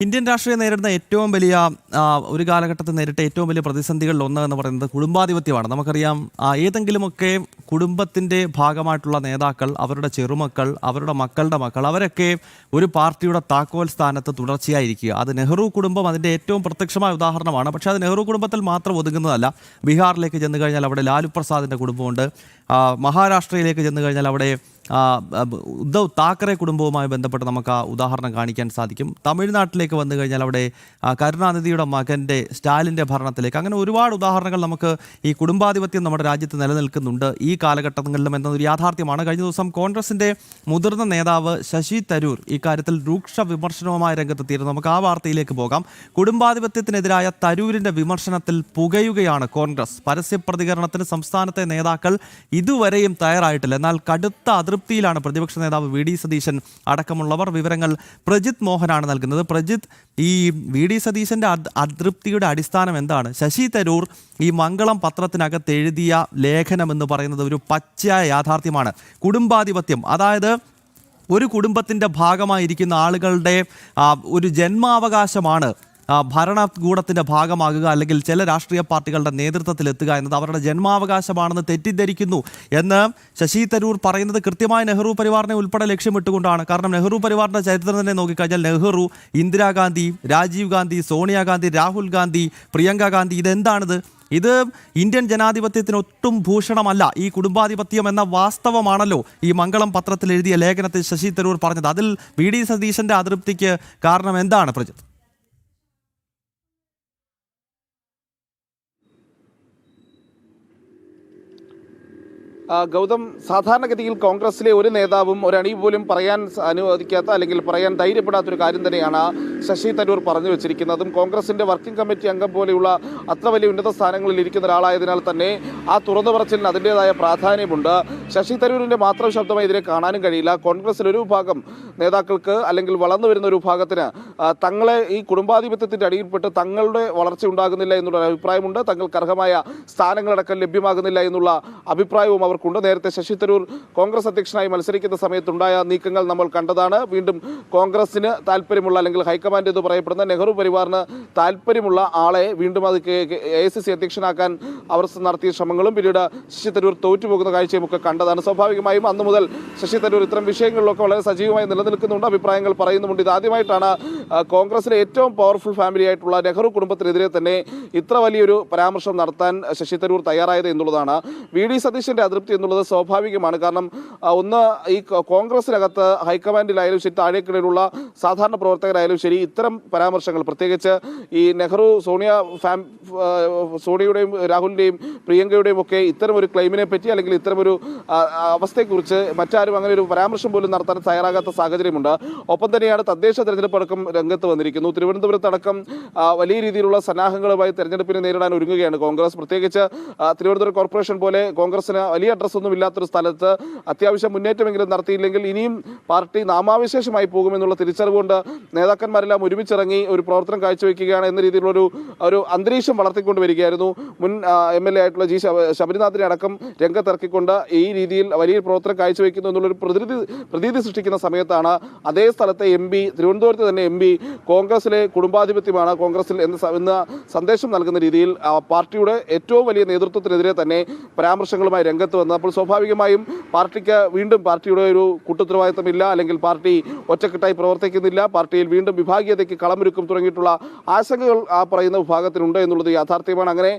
Indian രാഷ്ട്രീയം നേരിടുന്ന ഏറ്റവും വലിയ ഒരു കാലഘട്ടത്തിൽ നേരിട്ട ഏറ്റവും വലിയ പ്രതിസന്ധികളിൽ ഒന്ന് എന്ന് പറയുന്നത് കുടുംബാധിപത്യമാണ്. നമുക്കറിയാം, ഏതെങ്കിലുമൊക്കെ കുടുംബത്തിൻ്റെ ഭാഗമായിട്ടുള്ള നേതാക്കൾ, അവരുടെ ചെറുമക്കൾ, അവരുടെ മക്കളുടെ മക്കൾ, അവരൊക്കെ ഒരു പാർട്ടിയുടെ താക്കോൽ സ്ഥാനത്ത് തുടർച്ചയായിരിക്കുക. അത് നെഹ്റു കുടുംബം അതിൻ്റെ ഏറ്റവും പ്രത്യക്ഷമായ ഉദാഹരണമാണ്. പക്ഷേ അത് നെഹ്റു കുടുംബത്തിൽ മാത്രം ഒതുങ്ങുന്നതല്ല. ബീഹാറിലേക്ക് ചെന്ന് കഴിഞ്ഞാൽ അവിടെ ലാലു പ്രസാദിൻ്റെ കുടുംബമുണ്ട്. മഹാരാഷ്ട്രയിലേക്ക് ചെന്ന് കഴിഞ്ഞാൽ അവിടെ ഉദ്ധവ് താക്കറെ കുടുംബവുമായി ബന്ധപ്പെട്ട് നമുക്ക് ആ ഉദാഹരണം കാണിക്കാൻ സാധിക്കും. തമിഴ്നാട്ടിലേക്ക് വന്നു കഴിഞ്ഞാൽ അവിടെ കരുണാനിധിയുടെ മകൻ്റെ സ്റ്റാലിൻ്റെ ഭരണത്തിലേക്ക്, അങ്ങനെ ഒരുപാട് ഉദാഹരണങ്ങൾ നമുക്ക് ഈ കുടുംബാധിപത്യം നമ്മുടെ രാജ്യത്ത് നിലനിൽക്കുന്നുണ്ട് ഈ കാലഘട്ടങ്ങളിലും എന്നതൊരു യാഥാർത്ഥ്യമാണ്. കഴിഞ്ഞ ദിവസം കോൺഗ്രസിൻ്റെ മുതിർന്ന നേതാവ് ശശി തരൂർ ഇക്കാര്യത്തിൽ രൂക്ഷ വിമർശനവുമായി രംഗത്തെത്തിയിരുന്നു. നമുക്ക് ആ വാർത്തയിലേക്ക് പോകാം. കുടുംബാധിപത്യത്തിനെതിരായ തരൂരിൻ്റെ വിമർശനത്തിൽ പുകയുകയാണ് കോൺഗ്രസ്. പരസ്യ പ്രതികരണത്തിന് സംസ്ഥാനത്തെ നേതാക്കൾ ഇതുവരെയും തയ്യാറായിട്ടില്ല. എന്നാൽ കടുത്ത അതൃപ്തിയിലാണ് പ്രതിപക്ഷ നേതാവ് വി ഡി സതീശൻ അടക്കമുള്ളവർ. വിവരങ്ങൾ പ്രജിത് മോഹനാണ് നൽകുന്നത്. പ്രജിത്ത്, ഈ വി ഡി സതീശൻ്റെ അതൃപ്തിയുടെ അടിസ്ഥാനം എന്താണ്? ശശി തരൂർ ഈ മംഗളം പത്രത്തിനകത്ത് എഴുതിയ ലേഖനം എന്ന് പറയുന്നത് ഒരു പച്ചയായ യാഥാർത്ഥ്യമാണ്. കുടുംബാധിപത്യം, അതായത് ഒരു കുടുംബത്തിൻ്റെ ഭാഗമായിരിക്കുന്ന ആളുകളുടെ ഒരു ജന്മാവകാശമാണ് ഭരണകൂടത്തിൻ്റെ ഭാഗമാകുക, അല്ലെങ്കിൽ ചില രാഷ്ട്രീയ പാർട്ടികളുടെ നേതൃത്വത്തിലെത്തുക എന്നത് അവരുടെ ജന്മാവകാശമാണെന്ന് തെറ്റിദ്ധരിക്കുന്നു എന്ന് ശശി തരൂർ പറയുന്നത് കൃത്യമായി നെഹ്റു പരിവാറിനെ ഉൾപ്പെടെ ലക്ഷ്യമിട്ടുകൊണ്ടാണ്. കാരണം നെഹ്റു പരിവാറിൻ്റെ ചരിത്രം തന്നെ നോക്കിക്കഴിഞ്ഞാൽ നെഹ്റു, ഇന്ദിരാഗാന്ധി, രാജീവ് ഗാന്ധി, സോണിയാഗാന്ധി, രാഹുൽ ഗാന്ധി, പ്രിയങ്ക ഗാന്ധി, ഇതെന്താണിത്? ഇത് ഇന്ത്യൻ ജനാധിപത്യത്തിന് ഒട്ടും ഭൂഷണമല്ല. ഈ കുടുംബാധിപത്യം എന്ന വാസ്തവമാണല്ലോ ഈ മംഗളം പത്രത്തിൽ എഴുതിയ ലേഖനത്തിൽ ശശി തരൂർ പറഞ്ഞത്. അതിൽ വി ഡി സതീശൻ്റെ അതൃപ്തിക്ക് കാരണം എന്താണ് പ്രജിത്ത്? ഗൗതം, സാധാരണഗതിയിൽ കോൺഗ്രസിലെ ഒരു നേതാവും ഒരണി പോലും പറയാൻ അനുവദിക്കാത്ത, അല്ലെങ്കിൽ പറയാൻ ധൈര്യപ്പെടാത്തൊരു കാര്യം തന്നെയാണ് ശശി തരൂർ പറഞ്ഞു വെച്ചിരിക്കുന്നതും. കോൺഗ്രസിൻ്റെ വർക്കിംഗ് കമ്മിറ്റി അംഗം പോലെയുള്ള അത്ര വലിയ ഉന്നത സ്ഥാനങ്ങളിൽ ഇരിക്കുന്ന ഒരാളായതിനാൽ തന്നെ ആ തുറന്നു പറച്ചിലിന് അതിൻ്റേതായ പ്രാധാന്യമുണ്ട്. ശശി തരൂരിൻ്റെ മാത്രം ശബ്ദമായി ഇതിനെ കാണാനും കഴിയില്ല. കോൺഗ്രസിൽ ഒരു വിഭാഗം നേതാക്കൾക്ക്, അല്ലെങ്കിൽ വളർന്നു വരുന്ന ഒരു വിഭാഗത്തിന് തങ്ങളെ ഈ കുടുംബാധിപത്യത്തിൻ്റെ അടിയിൽപ്പെട്ട് തങ്ങളുടെ വളർച്ച ഉണ്ടാകുന്നില്ല എന്നുള്ള അഭിപ്രായമുണ്ട്. തങ്ങൾക്ക് അർഹമായ സ്ഥാനങ്ങളടക്കം ലഭ്യമാകുന്നില്ല എന്നുള്ള അഭിപ്രായവും അവർ കൊണ്ട് നേരത്തെ ശശി തരൂർ കോൺഗ്രസ് അധ്യക്ഷനായി മത്സരിക്കുന്ന സമയത്തുണ്ടായ നീക്കങ്ങൾ നമ്മൾ കണ്ടതാണ്. വീണ്ടും കോൺഗ്രസിന് താല്പര്യമുള്ള, അല്ലെങ്കിൽ ഹൈക്കമാൻഡ് എന്ന് പറയപ്പെടുന്ന നെഹ്റു പരിവാറിന് താല്പര്യമുള്ള ആളെ വീണ്ടും അത് AICC അധ്യക്ഷനാക്കാൻ അവർ നടത്തിയ ശ്രമങ്ങളും പിന്നീട് ശശി തരൂർ തോറ്റുപോകുന്ന കാഴ്ചയും ഒക്കെ കണ്ടതാണ്. സ്വാഭാവികമായും അന്നു മുതൽ ശശി തരൂർ ഇത്തരം വിഷയങ്ങളിലൊക്കെ വളരെ സജീവമായി നിലനിൽക്കുന്നുണ്ട്, അഭിപ്രായങ്ങൾ പറയുന്നുമുണ്ട്. ഇതാദ്യമായിട്ടാണ് കോൺഗ്രസിലെ ഏറ്റവും പവർഫുൾ ഫാമിലി ആയിട്ടുള്ള നെഹ്റു കുടുംബത്തിനെതിരെ തന്നെ ഇത്ര വലിയൊരു പരാമർശം നടത്താൻ ശശി തരൂർ തയ്യാറായത് എന്നുള്ളതാണ്. വി ഡി സതീശൻ്റെ അതൃപ്തി എന്നുള്ളത് സ്വാഭാവികമാണ്. കാരണം ഒന്ന്, ഈ കോൺഗ്രസിനകത്ത് ഹൈക്കമാൻഡിലായാലും ശരി, താഴേക്കിടയിലുള്ള സാധാരണ പ്രവർത്തകരായാലും ശരി, ഇത്തരം പരാമർശങ്ങൾ, പ്രത്യേകിച്ച് ഈ നെഹ്റു സോണിയുടെയും രാഹുലിൻ്റെയും പ്രിയങ്കയുടെയും ഒക്കെ ഇത്തരം ഒരു ക്ലെയിമിനെ പറ്റി, അല്ലെങ്കിൽ ഇത്തരമൊരു അവസ്ഥയെക്കുറിച്ച് മറ്റാരും അങ്ങനെ ഒരു പരാമർശം പോലും നടത്താൻ തയ്യാറാകാത്ത സാഹചര്യമുണ്ട്. ഒപ്പം തന്നെയാണ് തദ്ദേശ തെരഞ്ഞെടുപ്പ് അടക്കം രംഗത്ത് വന്നിരിക്കുന്നു. തിരുവനന്തപുരത്തടക്കം വലിയ രീതിയിലുള്ള സന്നാഹങ്ങളുമായി തെരഞ്ഞെടുപ്പിനെ നേരിടാൻ ഒരുങ്ങുകയാണ് കോൺഗ്രസ്. പ്രത്യേകിച്ച് തിരുവനന്തപുരം കോർപ്പറേഷൻ പോലെ കോൺഗ്രസിന് വലിയ അഡ്രസ്സൊന്നും ഇല്ലാത്തൊരു സ്ഥലത്ത് അത്യാവശ്യം മുന്നേറ്റമെങ്കിലും നടത്തിയില്ലെങ്കിൽ ഇനിയും പാർട്ടി നാമാവിശേഷമായി പോകുമെന്നുള്ള തിരിച്ചറിവുകൊണ്ട് നേതാക്കന്മാരെല്ലാം ഒരുമിച്ചിറങ്ങി ഒരു പ്രവർത്തനം കാഴ്ചവെക്കുകയാണ് എന്ന രീതിയിലുള്ള ഒരു അന്തരീക്ഷം വളർത്തിക്കൊണ്ടുവരികയായിരുന്നു. മുൻ MLA ആയിട്ടുള്ള G. ശബരിനാഥിനെ അടക്കം രംഗത്തിറക്കിക്കൊണ്ട് ഈ രീതിയിൽ വലിയ പ്രവർത്തനം കാഴ്ചവെക്കുന്നു എന്നുള്ളൊരു പ്രതീതി സൃഷ്ടിക്കുന്ന സമയത്താണ് അതേ സ്ഥലത്തെ MP, തിരുവനന്തപുരത്ത് തന്നെ MP, കോൺഗ്രസിലെ കുടുംബാധിപത്യമാണ് കോൺഗ്രസിൽ എന്ന സന്ദേശം നൽകുന്ന രീതിയിൽ പാർട്ടിയുടെ ഏറ്റവും വലിയ നേതൃത്വത്തിനെതിരെ തന്നെ പരാമർശങ്ങളുമായി രംഗത്ത് വന്നത്. അപ്പോൾ സ്വാഭാവികമായും പാർട്ടിക്ക് വീണ്ടും പാർട്ടിയുടെ ഒരു കൂട്ടുത്തരവാദിത്തമില്ല, അല്ലെങ്കിൽ പാർട്ടി ഒറ്റക്കെട്ടായി പ്രവർത്തിക്കുന്നില്ല, പാർട്ടിയിൽ വീണ്ടും വിഭാഗീയതയ്ക്ക് കളമൊരുക്കും തുടങ്ങിയിട്ടുള്ള ആശങ്കകൾ ആ പറയുന്ന വിഭാഗത്തിനുണ്ട് എന്നുള്ളത് യാഥാർത്ഥ്യമാണ്. അങ്ങനെ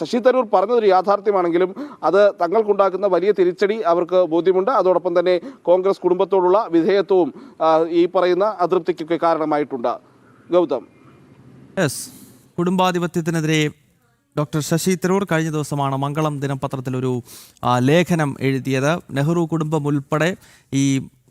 ശശി തരൂർ പറഞ്ഞതൊരു യാഥാർത്ഥ്യമാണെങ്കിലും അത് തങ്ങൾക്കുണ്ടാക്കുന്ന വലിയ തിരിച്ചടി അവർക്ക് ബോധ്യമുണ്ട്. അതോടൊപ്പം തന്നെ കോൺഗ്രസ് കുടുംബത്തോടുള്ള വിധേയത്വവും ഈ പറയുന്ന അതൃപ്തിക്കൊക്കെ കാരണമായിട്ടുണ്ട്. ഗൗതം, കുടുംബാധിപത്യത്തിനെതിരെ ഡോക്ടർ ശശി തരൂർ കഴിഞ്ഞ ദിവസമാണ് മംഗളം ദിനപത്രത്തിലൊരു ലേഖനം എഴുതിയത്. നെഹ്റു കുടുംബം ഉൾപ്പെടെ ഈ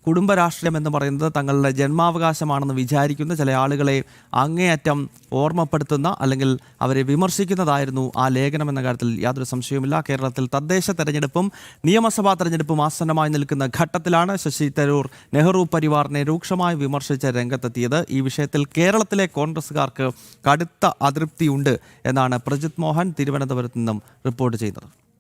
കുടുംബ രാഷ്ട്രീയം എന്ന് പറയുന്നത് തങ്ങളുടെ ജന്മാവകാശമാണെന്ന് വിചാരിക്കുന്ന ചില ആളുകളെ അങ്ങേയറ്റം ഓർമ്മപ്പെടുത്തുന്ന, അല്ലെങ്കിൽ അവരെ വിമർശിക്കുന്നതായിരുന്നു ആ ലേഖനം എന്ന കാര്യത്തിൽ യാതൊരു സംശയവുമില്ല. കേരളത്തിൽ തദ്ദേശ തെരഞ്ഞെടുപ്പും നിയമസഭാ തെരഞ്ഞെടുപ്പും ആസന്നമായി നിൽക്കുന്ന ഘട്ടത്തിലാണ് ശശി തരൂർ നെഹ്റു പരിവാറിനെ രൂക്ഷമായി വിമർശിച്ച രംഗത്തെത്തിയത്. ഈ വിഷയത്തിൽ കേരളത്തിലെ കോൺഗ്രസുകാർക്ക് കടുത്ത അതൃപ്തിയുണ്ട് എന്നാണ് പ്രജിത് മോഹൻ തിരുവനന്തപുരത്ത് നിന്നും റിപ്പോർട്ട് ചെയ്യുന്നത്.